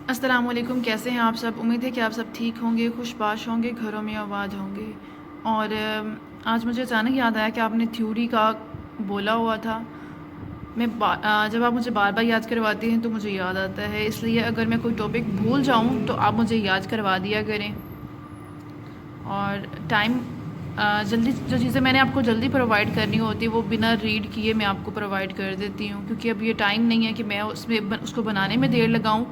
अस्सलामुअलैकुम, कैसे हैं आप सब। उम्मीद है कि आप सब ठीक होंगे, खुशबाश होंगे, घरों में आबाद होंगे। और आज मुझे अचानक याद आया कि आपने थ्योरी का बोला हुआ था। जब आप मुझे बार बार याद करवाती हैं तो मुझे याद आता है, इसलिए अगर मैं कोई टॉपिक भूल जाऊं तो आप मुझे याद करवा दिया करें। और टाइम जल्दी जो चीज़ें मैंने आपको जल्दी प्रोवाइड करनी होती है वो बिना रीड किए मैं आपको प्रोवाइड कर देती हूँ, क्योंकि अब ये टाइम नहीं है कि मैं उसको बनाने में देर लगाऊँ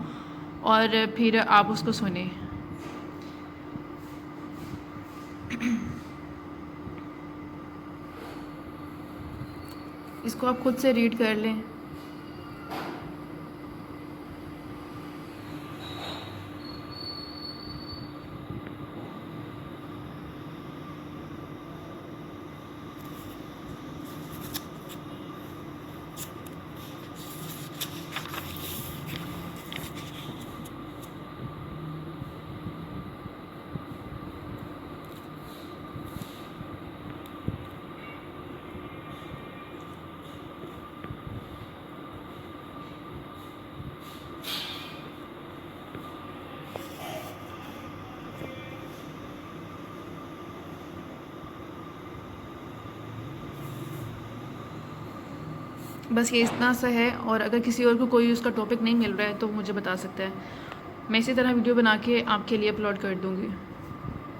और फिर आप उसको सुने। इसको आप खुद से रीड कर लें। बस ये इतना सा है, और अगर किसी और को कोई उसका टॉपिक नहीं मिल रहा है तो मुझे बता सकता है। मैं इसी तरह वीडियो बना के आपके लिए अपलोड कर दूँगी।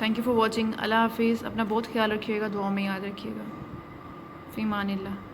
Thank you for watching. अल्लाह हाफिज़। अपना बहुत ख्याल रखिएगा, दुआ में याद रखिएगा। फ़ी अमानिल्लाह।